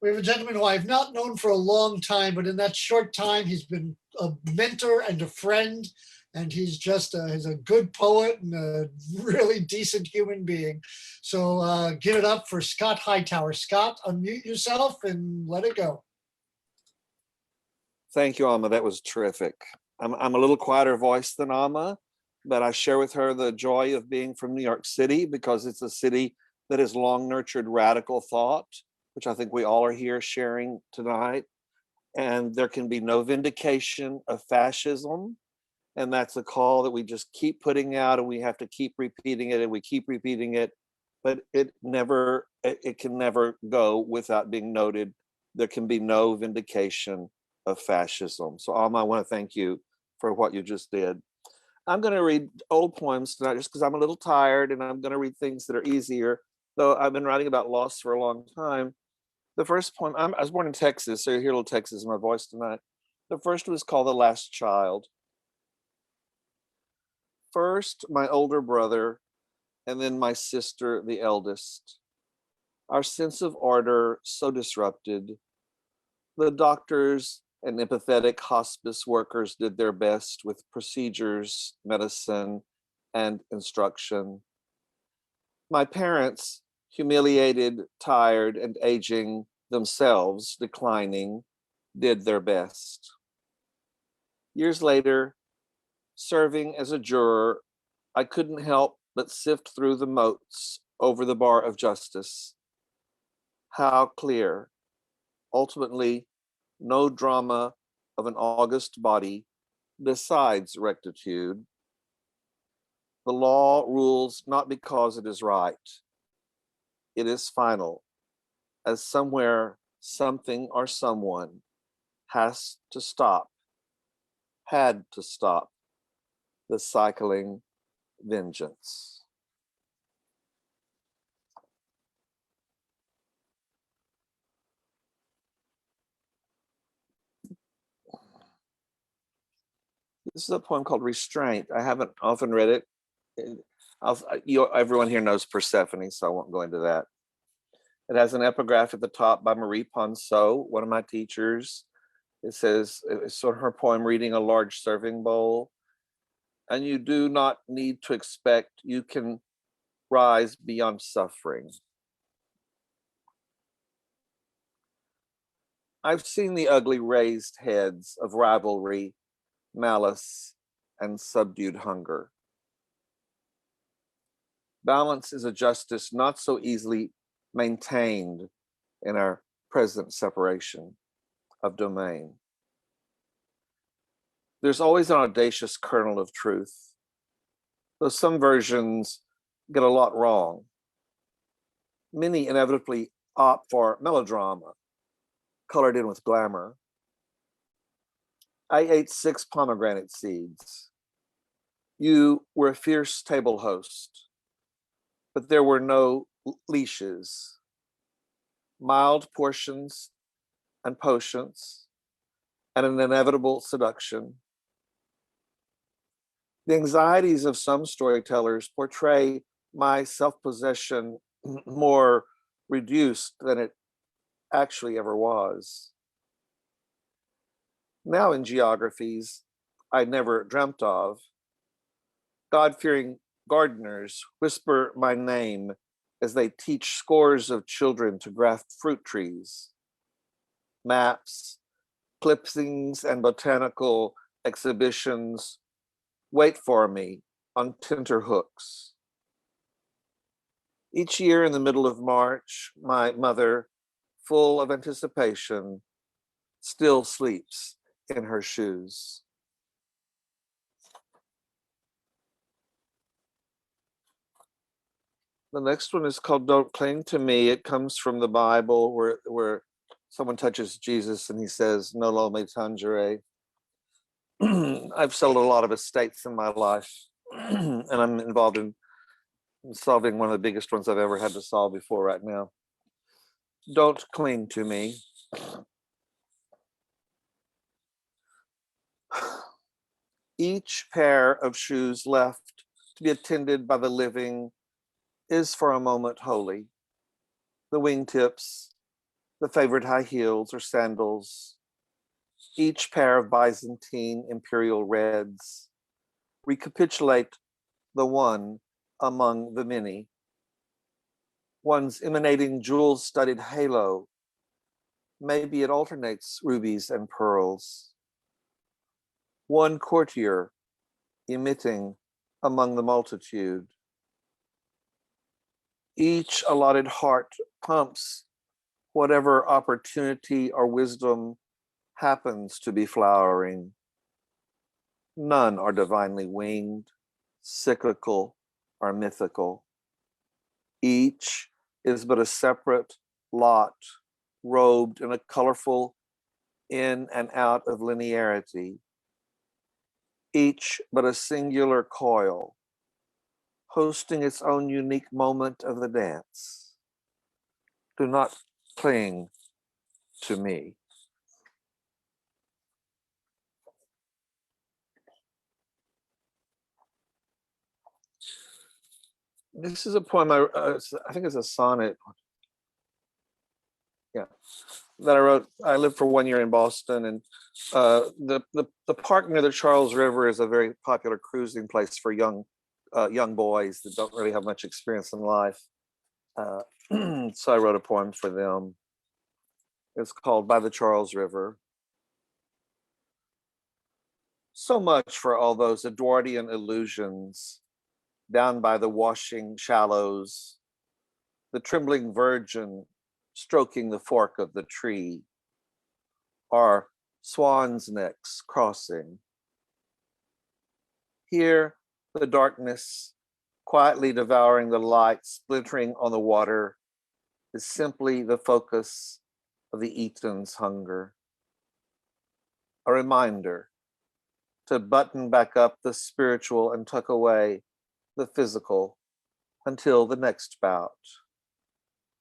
We have a gentleman who I've not known for a long time, but in that short time, he's been a mentor and a friend, and he's just he's a good poet and a really decent human being. So give it up for Scott Hightower. Scott, unmute yourself and let it go. Thank you, Alma. That was terrific. I'm a little quieter voice than Alma, but I share with her the joy of being from New York City because it's a city that has long nurtured radical thought, which I think we all are here sharing tonight. And there can be no vindication of fascism. And that's a call that we just keep putting out, and we have to keep repeating it, and we keep repeating it. But it can never go without being noted. There can be no vindication of fascism. So Alma, I want to thank you for what you just did. I'm going to read old poems tonight just because I'm a little tired, and I'm going to read things that are easier, though I've been writing about loss for a long time. The first poem, I was born in Texas, so you hear a little Texas in my voice tonight. The first one is called The Last Child. First, my older brother, and then my sister, the eldest. Our sense of order so disrupted. The doctors and empathetic hospice workers did their best with procedures, medicine, and instruction. My parents, humiliated, tired, and aging, themselves declining, did their best. Years later, serving as a juror, I couldn't help but sift through the motes over the bar of justice. How clear. Ultimately, no drama of an august body decides rectitude. The law rules not because it is right. It is final, as somewhere, something, or someone has to stop, had to stop the cycling vengeance. This is a poem called Restraint. I haven't often read it. Everyone here knows Persephone, so I won't go into that. It has an epigraph at the top by Marie Ponceau, one of my teachers. It says, it's sort of her poem, Reading a Large Serving Bowl. And you do not need to expect you can rise beyond suffering. I've seen the ugly raised heads of rivalry, malice, and subdued hunger. Balance is a justice not so easily maintained in our present separation of domain. There's always an audacious kernel of truth, though some versions get a lot wrong. Many inevitably opt for melodrama, colored in with glamour. I ate 6 pomegranate seeds. You were a fierce table host, but there were no leashes. Mild portions and potions, and an inevitable seduction. The anxieties of some storytellers portray my self-possession more reduced than it actually ever was. Now in geographies I never dreamt of, God-fearing gardeners whisper my name as they teach scores of children to graft fruit trees. Maps, clippings, and botanical exhibitions wait for me on tenterhooks. Each year in the middle of March, my mother, full of anticipation, still sleeps in her shoes. The next one is called Don't Cling to Me. It comes from the Bible where someone touches Jesus and he says, Nolo me tangere. I've sold a lot of estates in my life, and I'm involved in solving one of the biggest ones I've ever had to solve before right now. Don't cling to me. Each pair of shoes left to be attended by the living is for a moment holy. The wingtips, the favorite high heels or sandals, each pair of Byzantine imperial reds, recapitulate the one among the many. One's emanating jewel-studded halo, maybe it alternates rubies and pearls. One courtier emitting among the multitude. Each allotted heart pumps whatever opportunity or wisdom happens to be flowering. None are divinely winged, cyclical, or mythical. Each is but a separate lot, robed in a colorful in and out of linearity. Each but a singular coil, hosting its own unique moment of the dance. Do not cling to me. This is a poem, I think it's a sonnet. Yeah, that I wrote. I lived for 1 year in Boston, and the park near the Charles River is a very popular cruising place for young boys that don't really have much experience in life. So I wrote a poem for them. It's called By the Charles River. So much for all those Edwardian illusions down by the washing shallows, the trembling virgin stroking the fork of the tree, or swans' necks crossing. Here, the darkness, quietly devouring the light splintering on the water, is simply the focus of the Eaton's hunger. A reminder to button back up the spiritual and tuck away the physical until the next bout.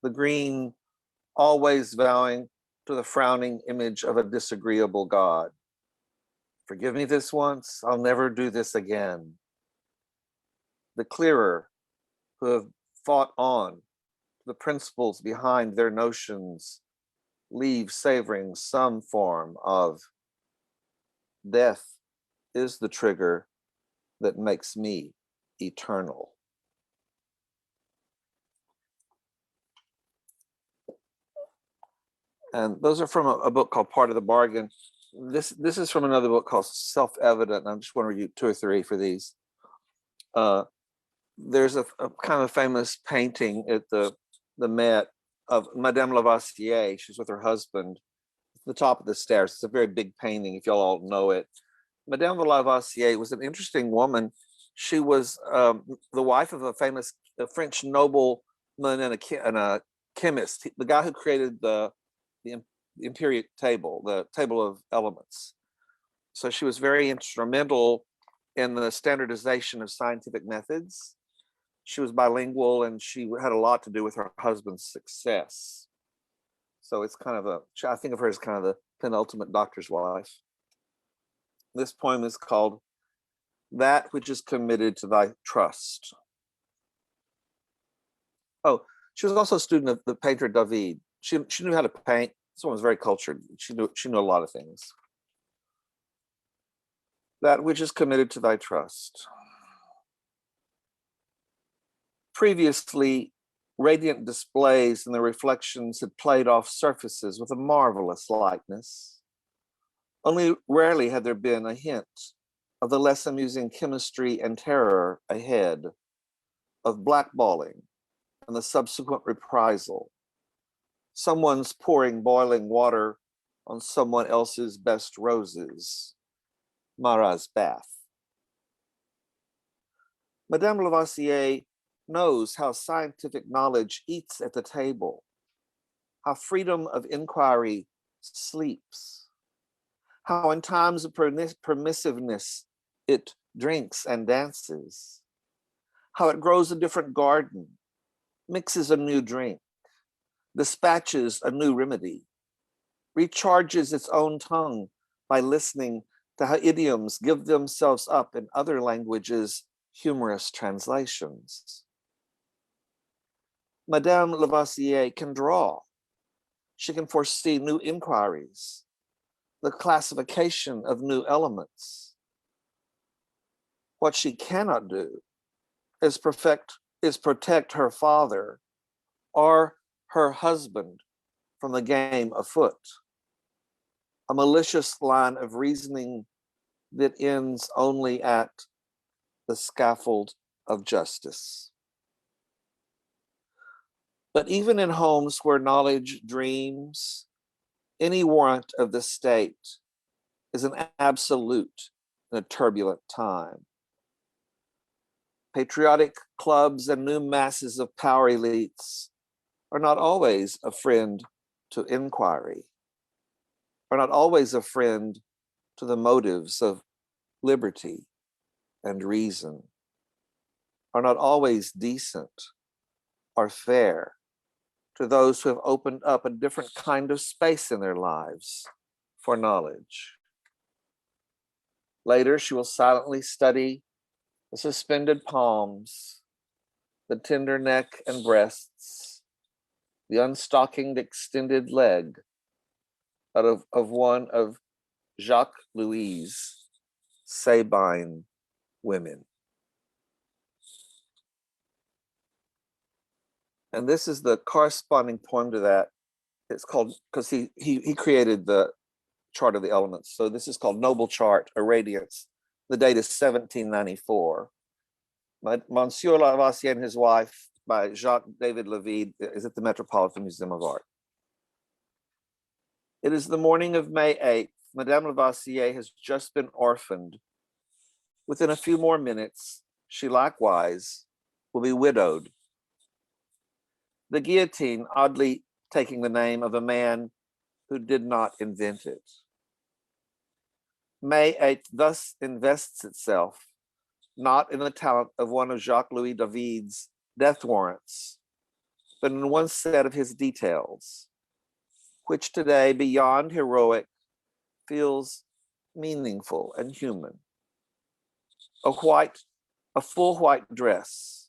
The green always vowing to the frowning image of a disagreeable God. Forgive me this once, I'll never do this again. The clearer, who have fought on the principles behind their notions, leave savoring some form of death is the trigger that makes me eternal. And those are from a book called Part of the Bargain. This is from another book called Self-Evident. And I just want to read 2 or 3 for these. There's a kind of famous painting at the Met of Madame Lavoisier. She's with her husband at the top of the stairs. It's a very big painting, if y'all all know it. Madame Lavoisier was an interesting woman. She was the wife of a famous French nobleman and a chemist, the guy who created the imperial table, the table of elements. So she was very instrumental in the standardization of scientific methods. She was bilingual, and she had a lot to do with her husband's success. So it's kind of I think of her as kind of the penultimate doctor's wife. This poem is called That Which is Committed to Thy Trust. Oh, she was also a student of the painter David. She knew how to paint. This one was very cultured. She knew a lot of things. That which is committed to thy trust. Previously, radiant displays and the reflections had played off surfaces with a marvelous likeness. Only rarely had there been a hint of the less amusing chemistry and terror ahead, of blackballing and the subsequent reprisal. Someone's pouring boiling water on someone else's best roses. Marat's bath. Madame Lavoisier knows how scientific knowledge eats at the table, how freedom of inquiry sleeps, how in times of permissiveness it drinks and dances, how it grows a different garden, mixes a new drink, dispatches a new remedy, recharges its own tongue by listening to how idioms give themselves up in other languages' humorous translations. Madame Lavoisier can draw. She can foresee new inquiries, the classification of new elements. What she cannot do is protect her father or her husband from the game afoot, a malicious line of reasoning that ends only at the scaffold of justice. But even in homes where knowledge dreams, any warrant of the state is an absolute in a turbulent time. Patriotic clubs and new masses of power elites are not always a friend to inquiry, are not always a friend to the motives of liberty and reason, are not always decent or fair to those who have opened up a different kind of space in their lives for knowledge. Later, she will silently study the suspended palms, the tender neck and breasts, the unstockinged extended leg of one of Jacques Louis' Sabine women. And this is the corresponding poem to that. It's called, because he created the chart of the elements. So this is called Noble Chart, a Radiance. The date is 1794. Monsieur Lavoisier and His Wife by Jacques David Levide is at the Metropolitan Museum of Art. It is the morning of May 8th. Madame Lavoisier has just been orphaned. Within a few more minutes, she likewise will be widowed. The guillotine oddly taking the name of a man who did not invent it. May 8th thus invests itself not in the talent of one of Jacques-Louis David's death warrants, but in one set of his details, which today, beyond heroic, feels meaningful and human. A full white dress,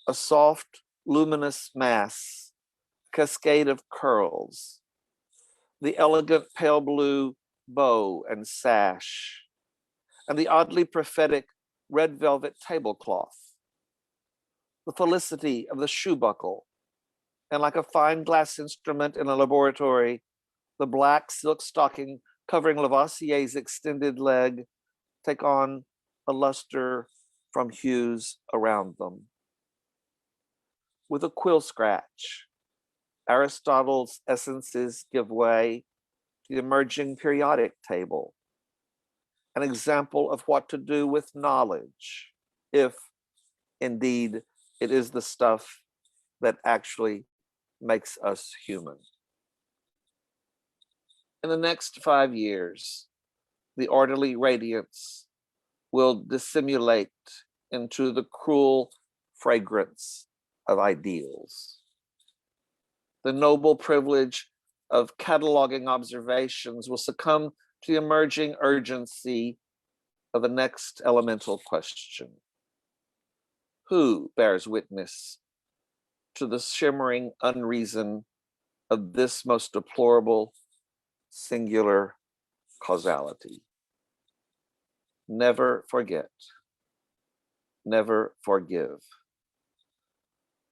a soft, luminous mass, cascade of curls, the elegant pale blue bow and sash, and the oddly prophetic red velvet tablecloth, the felicity of the shoe buckle, and like a fine glass instrument in a laboratory, the black silk stocking covering Lavoisier's extended leg take on a luster from hues around them. With a quill scratch, Aristotle's essences give way to the emerging periodic table, an example of what to do with knowledge, if indeed it is the stuff that actually makes us human. In the next 5 years, the orderly radiance will dissimulate into the cruel fragrance of ideals. The noble privilege of cataloging observations will succumb to the emerging urgency of the next elemental question. Who bears witness to the shimmering unreason of this most deplorable singular causality? Never forget, never forgive.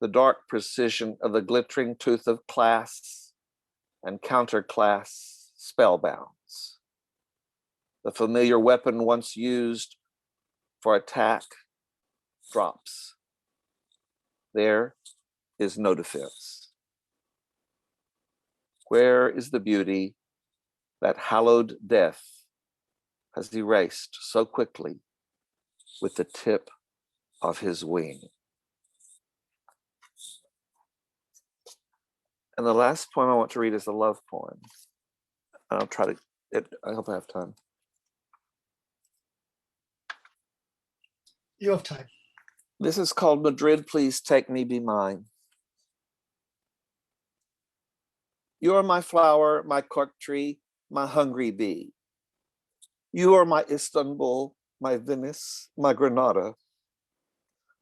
The dark precision of the glittering tooth of class and counterclass spellbounds. The familiar weapon once used for attack drops. There is no defense. Where is the beauty that hallowed death has erased so quickly with the tip of his wing? And the last poem I want to read is a love poem. I'll try to, I hope I have time. You have time. This is called Madrid, Please Take Me, Be Mine. You are my flower, my cork tree, my hungry bee. You are my Istanbul, my Venice, my Granada,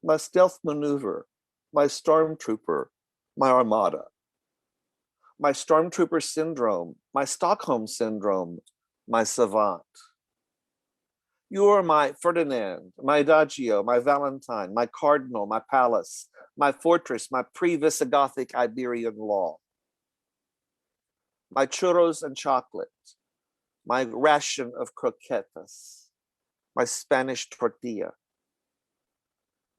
my stealth maneuver, my stormtrooper, my armada, my stormtrooper syndrome, my Stockholm syndrome, my savant. You are my Ferdinand, my Adagio, my Valentine, my cardinal, my palace, my fortress, my pre-Visigothic Iberian law. My churros and chocolate, my ration of croquetas, my Spanish tortilla,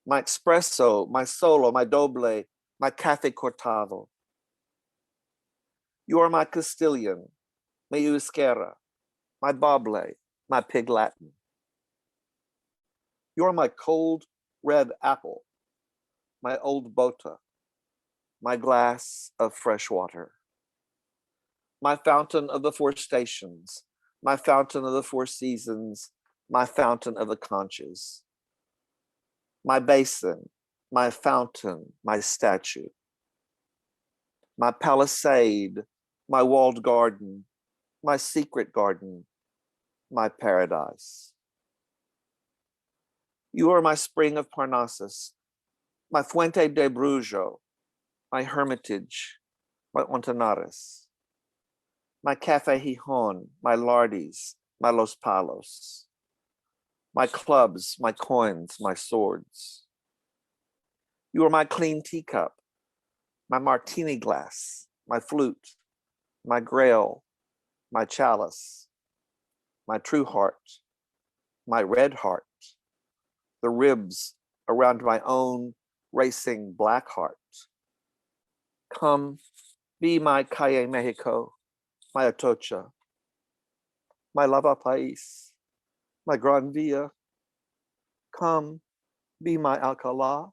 my espresso, my solo, my doble, my cafe cortado. You are my Castilian, my euskera, my bable, my pig Latin. You are my cold red apple, my old bota, my glass of fresh water, my fountain of the four stations, my fountain of the four seasons, my fountain of the conches, my basin, my fountain, my statue, my palisade, my walled garden, my secret garden, my paradise. You are my spring of Parnassus, my Fuente de Brujo, my hermitage, my Ontonares, my Cafe Gijon, my Lardis, my Los Palos, my clubs, my coins, my swords. You are my clean teacup, my martini glass, my flute, my grail, my chalice, my true heart, my red heart, the ribs around my own racing black heart. Come, be my Calle Mexico, my Atocha, my Lava Pais, my Gran Via. Come, be my Alcalá,